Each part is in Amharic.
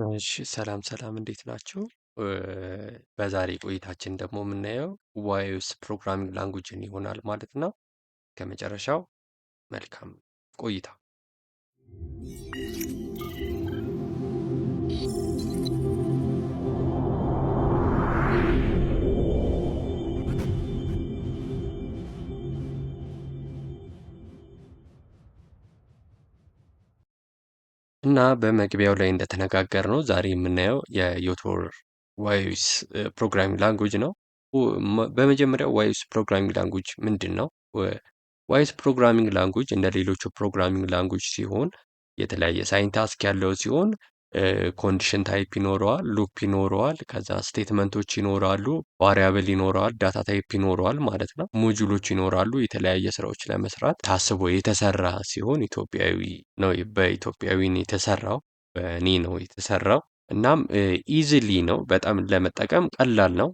እሺ ሰላም ሰላም እንዴት ናችሁ? እ በዛሬ ቆይታችን ደግሞ የምናየው ዋይስ ፕሮግራሚንግ ላንጉጅን ይሆናል ማለት ነው። ከመጨረሻው መልካም ቆይታ። እና በመግቢያው ላይ እንደተነጋገርነው ዛሬ የምናየው የዮቶር ዋይስ ፕሮግራሚንግ ላንጉጅ ነው። በመጀመሪያ ዋይስ ፕሮግራሚንግ ላንጉጅ ምንድን ነው? ዋይስ ፕሮግራሚንግ ላንጉጅ እንደ ሌሎቹ ፕሮግራሚንግ ላንጉጅ ሲሆን የተለያየ ሳይንታስክ ያለው ሲሆን ኮንዲሽን ታይፕ ይኖረዋል፣ ሉፕ ይኖረዋል፣ ከዛ ስቴትመንቶች ይኖራሉ፣ ቫሪያብል ይኖረዋል፣ ዳታ ታይፕ ይኖረዋል ማለት ነው። ሞጁሎች ይኖራሉ። የተለያየ ስራዎች ለመስራት ታስቦ የተሰራ ሲሆን ኢትዮጵያዊ ነው። በኢትዮጵያዊ ነው የተሰራው፣ በእኔ ነው የተሰራው። እናም ኢዝሊ ነው፣ በጣም ለመጠቀም ቀላል ነው።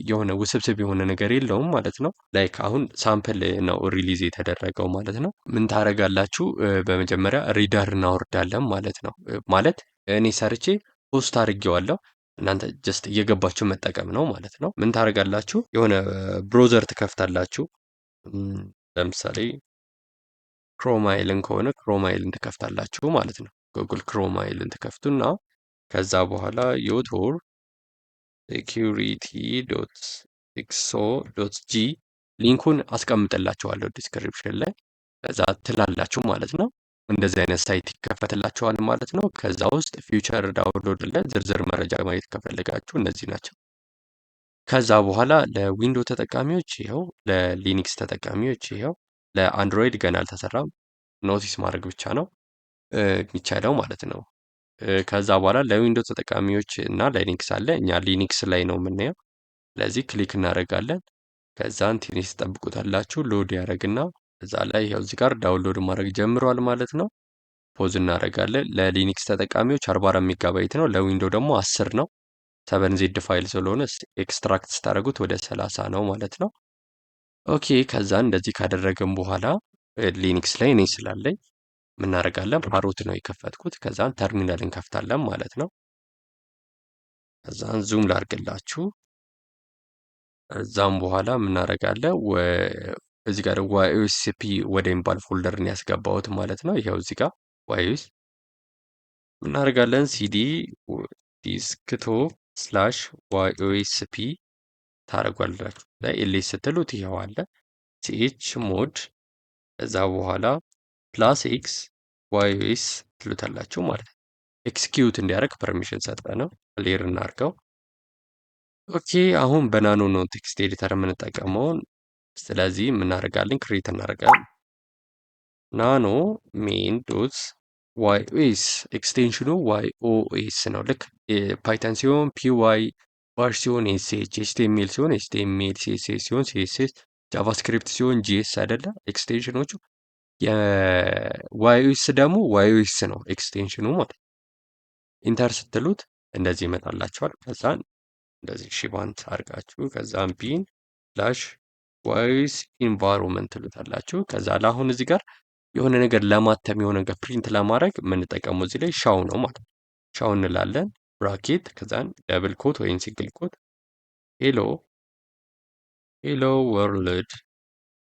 የሆነ ውስብስብ የሆነ ነገር የለውም ማለት ነው። ላይክ አሁን ሳምፕል ነው ሪሊዝ የተደረገው ማለት ነው። ምን ታደርጋላችሁ? በመጀመሪያ ሪደር እናወርዳለን ማለት ነው። ማለት እኔ ሰርቼ ፖስት አድርጌዋለሁ። እናንተ ጀስት እየገባችሁ መጠቀም ነው ማለት ነው። ምን ታደርጋላችሁ? የሆነ ብሮዘር ትከፍታላችሁ። ለምሳሌ ክሮማይልን ከሆነ ክሮማይልን ትከፍታላችሁ ማለት ነው። ጉግል ክሮማይልን ትከፍቱና ከዛ በኋላ ዮቶር ሴኪሪቲ ዶት ኤክሶ ዶት ጂ ሊንኩን አስቀምጥላችኋለሁ ዲስክሪፕሽን ላይ። ከዛ ትላላችሁ ማለት ነው። እንደዚህ አይነት ሳይት ይከፈትላችኋል ማለት ነው። ከዛ ውስጥ ፊውቸር ዳውንሎድ ላይ ዝርዝር መረጃ ማየት ከፈለጋችሁ እነዚህ ናቸው። ከዛ በኋላ ለዊንዶ ተጠቃሚዎች ይኸው፣ ለሊኒክስ ተጠቃሚዎች ይኸው፣ ለአንድሮይድ ገና አልተሰራም። ኖቲስ ማድረግ ብቻ ነው የሚቻለው ማለት ነው። ከዛ በኋላ ለዊንዶ ተጠቃሚዎች እና ለሊኒክስ አለ። እኛ ሊኒክስ ላይ ነው የምናየው። ስለዚህ ክሊክ እናደርጋለን። ከዛን ትንሽ ትጠብቁታላችሁ። ሎድ ያደርግና እዛ ላይ ይኸው እዚህ ጋር ዳውንሎድ ማድረግ ጀምሯል ማለት ነው። ፖዝ እናደርጋለን። ለሊኒክስ ተጠቃሚዎች 44 ሜጋባይት ነው። ለዊንዶ ደግሞ 10 ነው። 7ዜድ ፋይል ስለሆነ ኤክስትራክት ስታደርጉት ወደ 30 ነው ማለት ነው። ኦኬ ከዛን እንደዚህ ካደረግን በኋላ ሊኒክስ ላይ እኔ ስላለኝ ምናደርጋለን? ፓሮት ነው የከፈትኩት። ከዛን ተርሚናል እንከፍታለን ማለት ነው። ከዛን ዙም ላድርግላችሁ። እዛም በኋላ ምናደርጋለን? እዚህ ጋር ዋይኦኤስፒ ወደ ሚባል ፎልደርን ያስገባሁት ማለት ነው። ይኸው እዚህ ጋር ዋይኦኤስ ምናደርጋለን? ሲዲ ዲስክቶፕ ስላሽ ዋይኦኤስፒ ታደርጓላችሁ። ኤልኤስ ስትሉት ይኸው አለ። ሲኤች ሞድ ከዛ በኋላ ፕላስ ኤክስ ዋይኦኤስ ትሉታላችሁ ማለት ነው። ኤክስኪዩት እንዲያደርግ ፐርሚሽን ሰጠ ነው። ክሊር እናድርገው። ኦኬ አሁን በናኖ ነው ቴክስት ኤዲተር የምንጠቀመውን። ስለዚህ የምናደርጋለን ክሬት እናደርጋለን። ናኖ ሜን ዶት ዋይኦኤስ ኤክስቴንሽኑ ዋይኦኤስ ነው። ልክ ፓይተን ሲሆን ፒዋይ፣ ባሽ ሲሆን ኤስኤች፣ ኤችቲኤምኤል ሲሆን ኤችቲኤምኤል፣ ሲኤስኤስ ሲሆን ሲኤስኤስ፣ ጃቫስክሪፕት ሲሆን ጂኤስ አይደለ ኤክስቴንሽኖቹ። የዋይኦኤስ ደግሞ ዋይኦኤስ ነው ኤክስቴንሽኑ ማለት። ኢንተር ስትሉት እንደዚህ ይመጣላችኋል። ከዛን እንደዚህ ሺባንት አድርጋችሁ ከዛን ቢን ላሽ ዋይስ ኢንቫይሮንመንት ትሉታላችሁ። ከዛ ለአሁን እዚህ ጋር የሆነ ነገር ለማተም የሆነ ነገር ፕሪንት ለማድረግ የምንጠቀመው እዚህ ላይ ሻው ነው ማለት ነው። ሻው እንላለን ብራኬት፣ ከዛን ደብል ኮት ወይም ሲንግል ኮት ሄሎ ሄሎ ወርልድ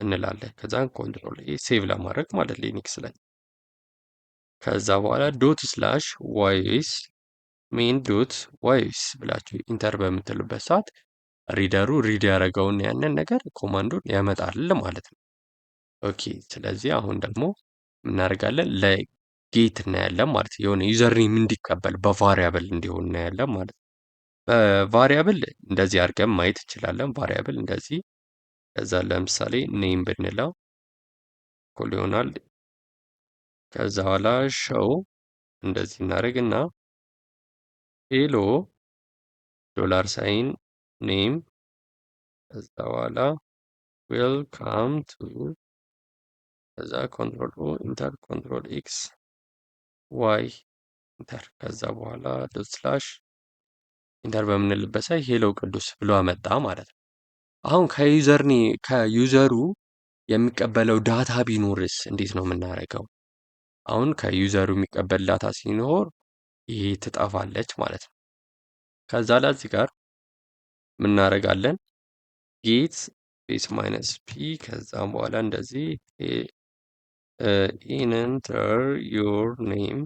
እንላለን። ከዛን ኮንትሮል ሴቭ ለማድረግ ማለት ሊኒክስ ላይ። ከዛ በኋላ ዶት ስላሽ ዋይስ ሜን ዶት ዋይስ ብላችሁ ኢንተር በምትሉበት ሰዓት ሪደሩ ሪድ ያደረገውን ያንን ነገር ኮማንዶን ያመጣል ማለት ነው። ኦኬ ስለዚህ አሁን ደግሞ እናደርጋለን ለጌት እናያለን ማለት ነው። የሆነ ዩዘርኔም እንዲቀበል በቫሪያብል እንዲሆን እናያለን ማለት ነው። በቫሪያብል እንደዚህ አድርገን ማየት እንችላለን። ቫሪያብል እንደዚህ ከዛ ለምሳሌ ኔም ብንለው እኩል ይሆናል። ከዛ በኋላ ሾው እንደዚህ እናደርግና ሄሎ ዶላር ሳይን ኔም ከዛ በኋላ ዌልካም ቱ ከዛ ኮንትሮል ኦ ኢንተር ኮንትሮል ኤክስ ዋይ ኢንተር ከዛ በኋላ ዶት ስላሽ ኢንተር በምንልበት ሳይ ሄሎ ቅዱስ ብሎ አመጣ ማለት ነው። አሁን ከዩዘሩ የሚቀበለው ዳታ ቢኖርስ እንዴት ነው የምናደርገው? አሁን ከዩዘሩ የሚቀበል ዳታ ሲኖር ይሄ ትጠፋለች ማለት ነው። ከዛ ላይ እዚህ ጋር ምናደርጋለን ጌት ስፔስ ማይነስ ፒ ከዛም በኋላ እንደዚህ ኢንተር ዮር ኔም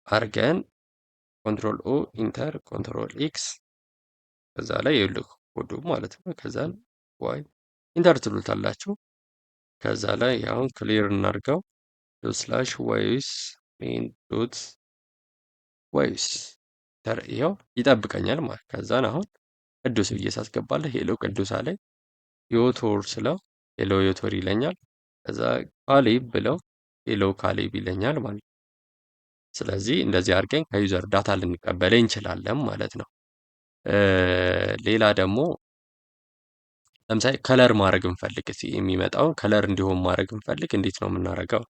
አርገን ኮንትሮል ኦ ኢንተር ኮንትሮል ኤክስ ከዛ ላይ ይኸውልህ ኮዱ ማለት ነው። ከዛ ዋይ ኢንተር ትሉታላችሁ። ከዛ ላይ አሁን ክሊር እናድርገው ስላሽ ዋይስ ሜን ዶት ዋይስ ይኸው ይጠብቀኛል ማለት ከዛን አሁን ቅዱስ ብዬ ሳስገባለህ ሄሎ ቅዱስ አለኝ። ዮቶር ስለው ሄሎ ዮቶር ይለኛል። ከዛ ካሌብ ብለው ሄሎ ካሌብ ይለኛል ማለት ነው። ስለዚህ እንደዚህ አድርገን ከዩዘር ዳታ ልንቀበል እንችላለን ማለት ነው። ሌላ ደግሞ ለምሳሌ ከለር ማድረግ እንፈልግ የሚመጣውን ከለር እንዲሆን ማድረግ እንፈልግ እንዴት ነው የምናደርገው?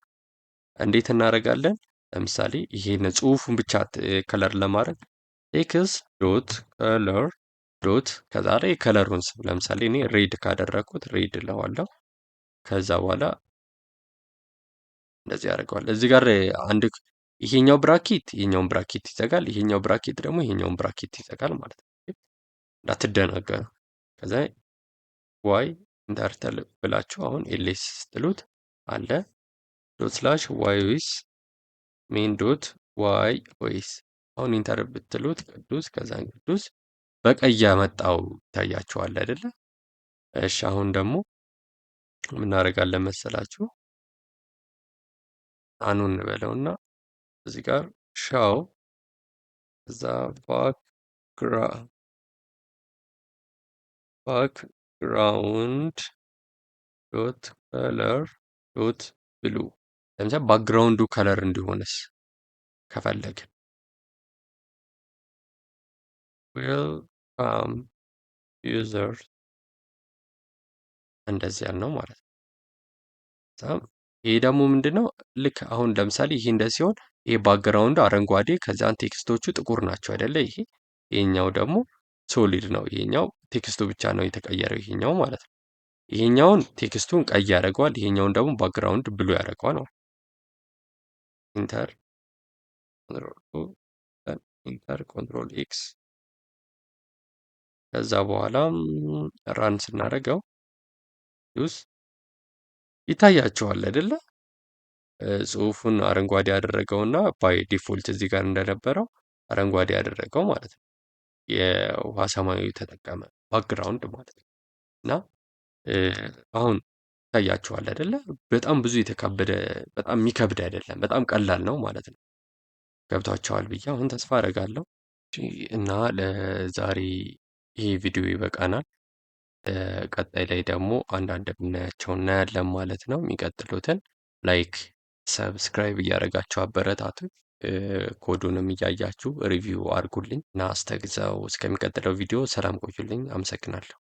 እንዴት እናደርጋለን? ለምሳሌ ይሄን ጽሁፉን ብቻ ከለር ለማድረግ ኤክስ ዶት ከለር ዶት ከዛ ላይ ከለሩን ስም ለምሳሌ እኔ ሬድ ካደረግኩት ሬድ እለዋለሁ። ከዛ በኋላ እንደዚህ ያደርገዋል። እዚህ ጋር አንድ ይሄኛው ብራኬት ይሄኛውን ብራኬት ይዘጋል፣ ይሄኛው ብራኬት ደግሞ ይሄኛውን ብራኬት ይዘጋል ማለት ነው። እንዳትደናገሩ። ከዛ ዋይ ኢንተርተል ብላችሁ አሁን ኤልኤስ ስትሉት አለ ዶት ስላሽ ዋይ ኦይስ ሜን ዶት ዋይ ኦይስ አሁን ኢንተር ብትሉት ቅዱስ ከዛን ቅዱስ በቀይ ያመጣው ይታያችኋል አይደለ? እሺ አሁን ደግሞ ምናደርጋለን መሰላችሁ? አኑን እንበለውና እዚህ ጋር ሻው እዛ ባክግራውንድ ዶት ከለር ዶት ብሉ ለምሳሌ ባክግራውንዱ ከለር እንዲሆንስ ከፈለግን ዌልካም ዩዘር እንደዚህ ያልነው ማለት ነው። ይሄ ደግሞ ምንድነው? ልክ አሁን ለምሳሌ ይሄ እንደዚህ ሲሆን ይሄ ባክግራውንዱ አረንጓዴ ከዛን ቴክስቶቹ ጥቁር ናቸው አይደለ? ይሄኛው ደግሞ ሶሊድ ነው። ይሄኛው ቴክስቱ ብቻ ነው የተቀየረው ይሄኛው ማለት ነው። ይሄኛውን ቴክስቱን ቀይ ያደርገዋል፣ ይሄኛውን ደግሞ ባክግራውንድ ብሉ ያደርገዋል ማለት ኢንተር ኮንትሮል ኤክስ ከዛ በኋላ ራን ስናደርገው ዩስ ይታያቸዋል አይደለ? ጽሁፉን አረንጓዴ ያደረገውና ባይ ዲፎልት እዚህ ጋር እንደነበረው አረንጓዴ ያደረገው ማለት ነው። የውሃ ሰማያዊ ተጠቀመ ባክግራውንድ ማለት ነው። እና አሁን ይታያችኋል አይደለ? በጣም ብዙ የተካበደ በጣም የሚከብድ አይደለም፣ በጣም ቀላል ነው ማለት ነው። ገብቷቸዋል ብዬ አሁን ተስፋ አደርጋለሁ። እና ለዛሬ ይሄ ቪዲዮ ይበቃናል። ቀጣይ ላይ ደግሞ አንዳንድ የምናያቸው እናያለን ማለት ነው። የሚቀጥሉትን ላይክ፣ ሰብስክራይብ እያደረጋችሁ አበረታቱ። ኮዱንም እያያችሁ ሪቪው አድርጉልኝ እና እስከሚቀጥለው ቪዲዮ ሰላም ቆዩልኝ። አመሰግናለሁ።